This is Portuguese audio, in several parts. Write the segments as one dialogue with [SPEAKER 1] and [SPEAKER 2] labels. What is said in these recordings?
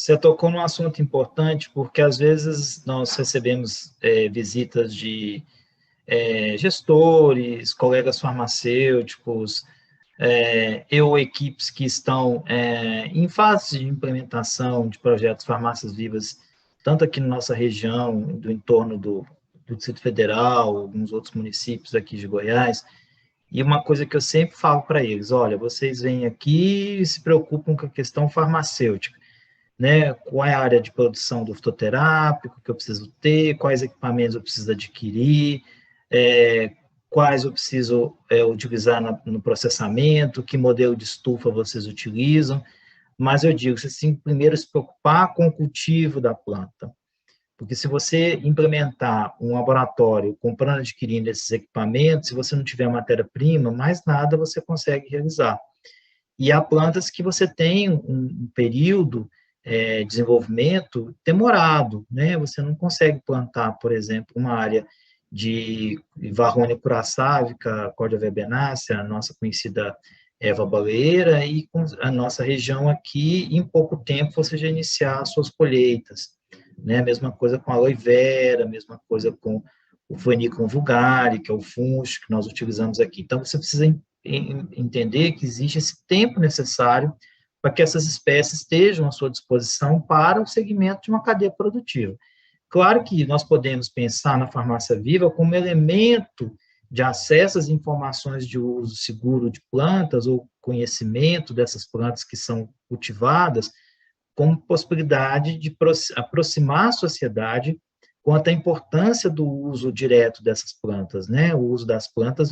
[SPEAKER 1] você tocou num assunto importante, porque às vezes nós recebemos visitas de gestores, colegas farmacêuticos, ou equipes que estão em fase de implementação de projetos Farmácias Vivas, tanto aqui na nossa região, do entorno do Distrito Federal, alguns outros municípios aqui de Goiás, e uma coisa que eu sempre falo para eles, olha, vocês vêm aqui e se preocupam com a questão farmacêutica, né? Qual é a área de produção do fitoterápico que eu preciso ter, quais equipamentos eu preciso adquirir, é, quais eu preciso utilizar no processamento, que modelo de estufa vocês utilizam, mas eu digo, você tem que primeiro se preocupar com o cultivo da planta, porque se você implementar um laboratório comprando, adquirindo esses equipamentos, se você não tiver matéria-prima, mais nada você consegue realizar. E há plantas que você tem um período de desenvolvimento demorado, né? Você não consegue plantar, por exemplo, uma área de Varronia curaçávica, Cordia verbenácea, a nossa conhecida erva baleeira, e com a nossa região aqui, em pouco tempo você já iniciar as suas colheitas, né? Mesma coisa com a aloe vera, mesma coisa com o Phoenicum vulgare, que é o fungo que nós utilizamos aqui. Então, você precisa entender que existe esse tempo necessário para que essas espécies estejam à sua disposição para o segmento de uma cadeia produtiva. Claro que nós podemos pensar na farmácia viva como elemento de acesso às informações de uso seguro de plantas ou conhecimento dessas plantas que são cultivadas, como possibilidade de aproximar a sociedade quanto à importância do uso direto dessas plantas, né? O uso das plantas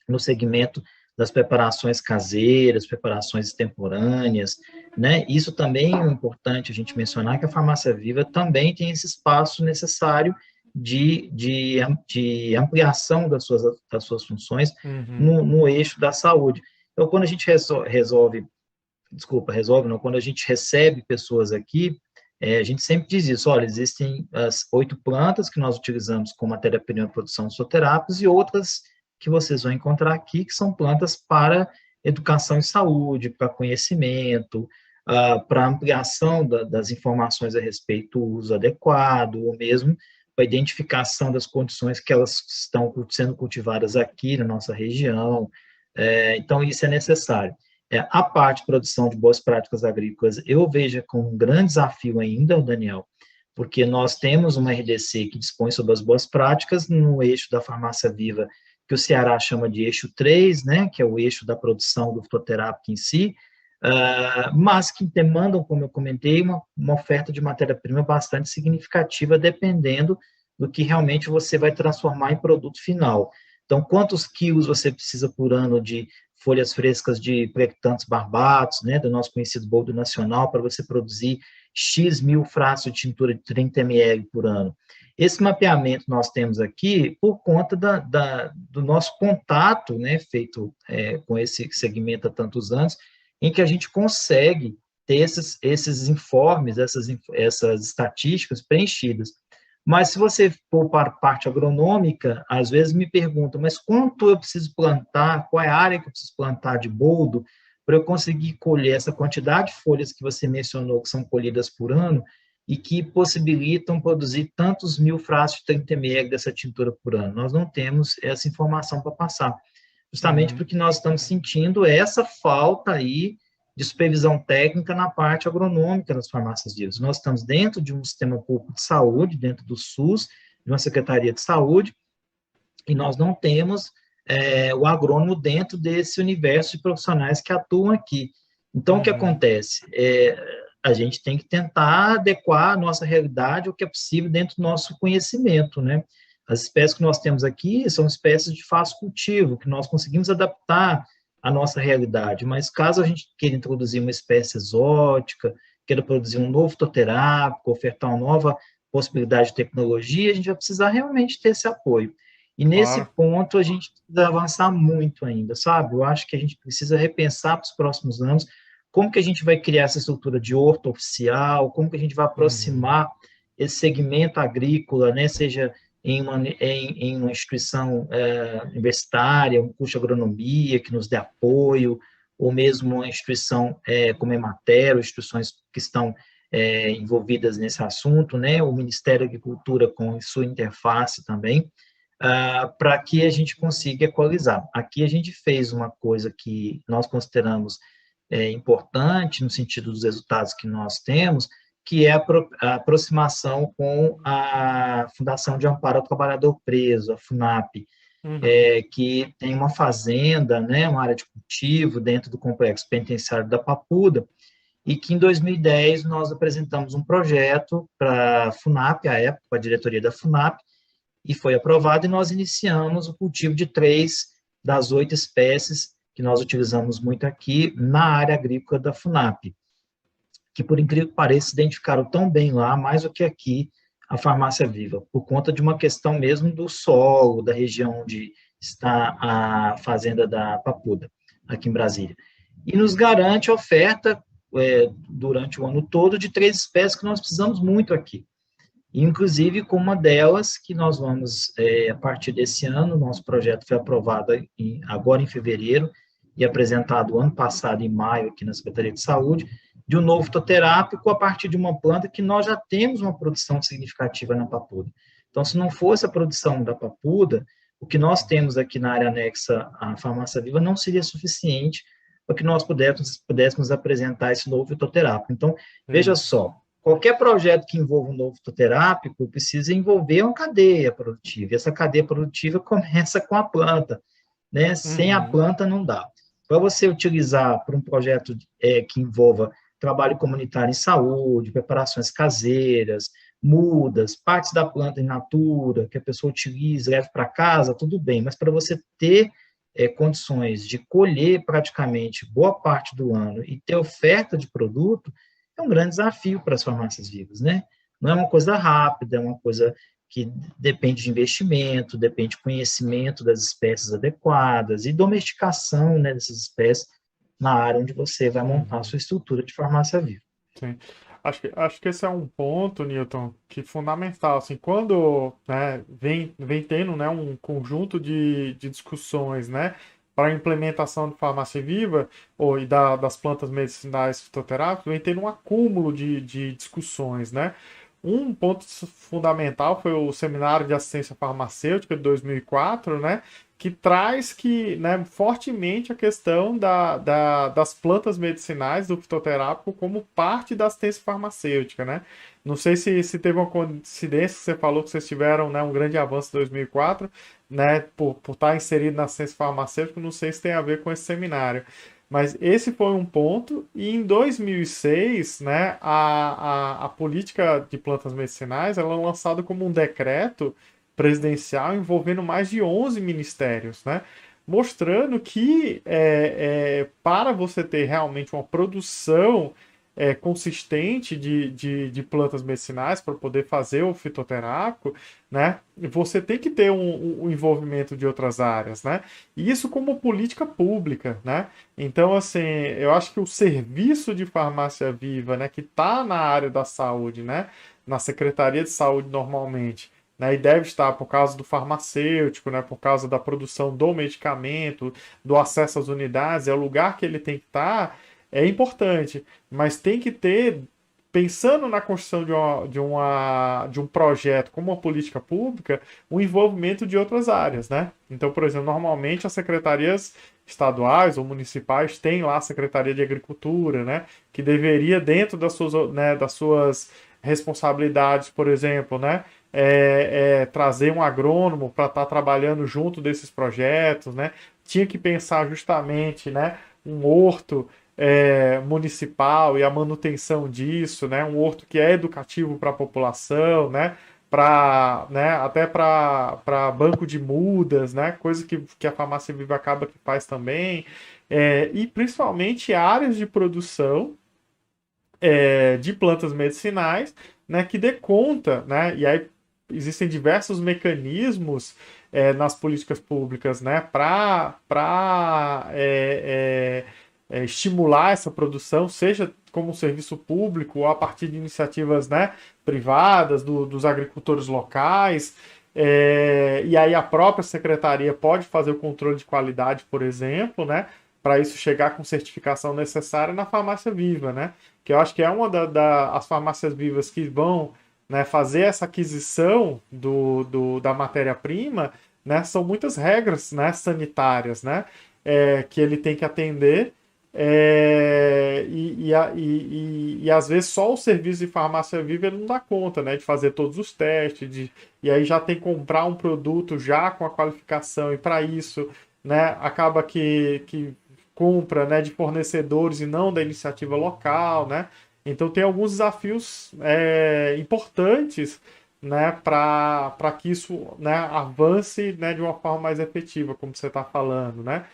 [SPEAKER 1] no segmento das preparações caseiras, preparações extemporâneas, né? Isso também é importante a gente mencionar, que a farmácia viva também tem esse espaço necessário de ampliação das suas funções
[SPEAKER 2] Uhum.
[SPEAKER 1] no eixo da saúde. Então, quando a gente quando a gente recebe pessoas aqui, a gente sempre diz isso, olha, existem as 8 plantas que nós utilizamos como matéria-prima de produção de soterápicos e outras que vocês vão encontrar aqui, que são plantas para educação e saúde, para conhecimento, para ampliação das informações a respeito do uso adequado, ou mesmo para identificação das condições que elas estão sendo cultivadas aqui na nossa região. Então, isso é necessário. A parte de produção de boas práticas agrícolas, eu vejo como um grande desafio ainda, Daniel, porque nós temos uma RDC que dispõe sobre as boas práticas no eixo da farmácia viva, que o Ceará chama de eixo 3, né, que é o eixo da produção do fitoterápico em si, mas que demandam, como eu comentei, uma oferta de matéria-prima bastante significativa, dependendo do que realmente você vai transformar em produto final. Então, quantos quilos você precisa por ano de folhas frescas de Plectanthus barbatus, né, do nosso conhecido boldo nacional, para você produzir X mil frascos de tintura de 30 ml por ano. Esse mapeamento nós temos aqui por conta do nosso contato, né, feito com esse segmento há tantos anos, em que a gente consegue ter esses informes, essas estatísticas preenchidas. Mas se você for para a parte agronômica, às vezes me perguntam, mas quanto eu preciso plantar, qual é a área que eu preciso plantar de boldo, para eu conseguir colher essa quantidade de folhas que você mencionou, que são colhidas por ano, e que possibilitam produzir tantos mil frascos de 30 ml dessa tintura por ano. Nós não temos essa informação para passar, justamente
[SPEAKER 2] Uhum.
[SPEAKER 1] porque nós estamos sentindo essa falta aí de supervisão técnica na parte agronômica das farmácias vivas. Nós estamos dentro de um sistema público de saúde, dentro do SUS, de uma Secretaria de Saúde, e nós não temos o agrônomo dentro desse universo de profissionais que atuam aqui. Então, o que
[SPEAKER 2] Uhum.
[SPEAKER 1] acontece? A gente tem que tentar adequar a nossa realidade ao que é possível dentro do nosso conhecimento, né? As espécies que nós temos aqui são espécies de fácil cultivo, que nós conseguimos adaptar à nossa realidade, mas caso a gente queira introduzir uma espécie exótica, queira produzir um novo fitoterápico, ofertar uma nova possibilidade de tecnologia, a gente vai precisar realmente ter esse apoio. E nesse
[SPEAKER 2] Claro.
[SPEAKER 1] ponto a gente precisa avançar muito ainda, sabe? Eu acho que a gente precisa repensar para os próximos anos como que a gente vai criar essa estrutura de horta oficial, como que a gente vai
[SPEAKER 2] Uhum.
[SPEAKER 1] aproximar esse segmento agrícola, né? Seja em uma instituição universitária, um curso de agronomia que nos dê apoio, ou mesmo uma instituição como a Emater, instituições que estão envolvidas nesse assunto, né? O Ministério da Agricultura com sua interface também, para que a gente consiga equalizar. Aqui a gente fez uma coisa que nós consideramos importante no sentido dos resultados que nós temos, que é a aproximação com a Fundação de Amparo ao Trabalhador Preso, a FUNAP, que tem uma fazenda, né, uma área de cultivo dentro do complexo penitenciário da Papuda, e que em 2010 nós apresentamos um projeto para a FUNAP, à época, para a diretoria da FUNAP, e foi aprovado, e nós iniciamos o cultivo de 3 das 8 espécies que nós utilizamos muito aqui na área agrícola da FUNAP, que, por incrível que pareça, se identificaram tão bem lá, mais do que aqui, a farmácia viva, por conta de uma questão mesmo do solo, da região onde está a fazenda da Papuda, aqui em Brasília. E nos garante oferta, durante o ano todo, de 3 espécies que nós precisamos muito aqui. Inclusive, com uma delas, que nós vamos, a partir desse ano, nosso projeto foi aprovado agora em fevereiro, e apresentado ano passado, em maio, aqui na Secretaria de Saúde, de um novo fitoterápico a partir de uma planta que nós já temos uma produção significativa na Papuda. Então, se não fosse a produção da Papuda, o que nós temos aqui na área anexa à farmácia viva não seria suficiente para que nós pudéssemos apresentar esse novo fitoterápico. Então, veja só, qualquer projeto que envolva um novo fitoterápico precisa envolver uma cadeia produtiva, e essa cadeia produtiva começa com a planta, né? Sem a planta não dá. Para você utilizar para um projeto que envolva trabalho comunitário em saúde, preparações caseiras, mudas, partes da planta in natura, que a pessoa utilize, leve para casa, tudo bem, mas para você ter condições de colher praticamente boa parte do ano e ter oferta de produto, é um grande desafio para as farmácias vivas, né? Não é uma coisa rápida, é uma coisa que depende de investimento, depende de conhecimento das espécies adequadas e domesticação, né, dessas espécies na área onde você vai montar a sua estrutura de farmácia viva.
[SPEAKER 2] Sim. Acho que esse é um ponto, Newton, que é fundamental. Assim, quando, né, vem tendo, né, um conjunto de discussões, né, para a implementação de farmácia viva das plantas medicinais fitoterápicas, vem tendo um acúmulo de discussões, né? Um ponto fundamental foi o Seminário de Assistência Farmacêutica de 2004, né, que traz né, fortemente a questão das plantas medicinais, do fitoterápico, como parte da assistência farmacêutica, né? Não sei se teve uma coincidência que você falou que vocês tiveram, né, um grande avanço em 2004, né, por estar inserido na assistência farmacêutica, não sei se tem a ver com esse seminário. Mas esse foi um ponto, e em 2006, né, a política de plantas medicinais ela é lançada como um decreto presidencial envolvendo mais de 11 ministérios, né, mostrando que para você ter realmente uma produção consistente de plantas medicinais para poder fazer o fitoterápico, né, você tem que ter um envolvimento de outras áreas, né, e isso como política pública, né. Então, assim, eu acho que o serviço de farmácia viva, né, que está na área da saúde, né, na Secretaria de Saúde normalmente, né, e deve estar por causa do farmacêutico, né, por causa da produção do medicamento, do acesso às unidades, é o lugar que ele tem que estar, é importante, mas tem que ter, pensando na construção de um projeto como uma política pública, o envolvimento de outras áreas, né? Então, por exemplo, normalmente as secretarias estaduais ou municipais têm lá a Secretaria de Agricultura, né? Que deveria, dentro das suas responsabilidades, por exemplo, né? Trazer um agrônomo para estar trabalhando junto desses projetos, né? Tinha que pensar justamente, né? Um horto municipal e a manutenção disso, né? Um horto que é educativo para a população, né? Até para banco de mudas, né? Coisa que a farmácia viva acaba que faz também. E principalmente áreas de produção de plantas medicinais, né? Que dê conta, né? E aí existem diversos mecanismos nas políticas públicas, né? Para estimular essa produção, seja como um serviço público ou a partir de iniciativas, né, privadas, dos agricultores locais. E aí a própria secretaria pode fazer o controle de qualidade, por exemplo, né, para isso chegar com certificação necessária na farmácia viva, né? Que eu acho que é uma as farmácias vivas que vão, né, fazer essa aquisição da matéria-prima, né? São muitas regras, né, sanitárias, né? Que ele tem que atender. E às vezes só o serviço de farmácia viva ele não dá conta, né, de fazer todos os testes, e aí já tem que comprar um produto já com a qualificação, e para isso, né, acaba que compra, né, de fornecedores e não da iniciativa local, né? Então tem alguns desafios importantes, né, para que isso, né, avance, né, de uma forma mais efetiva, como você está falando, né?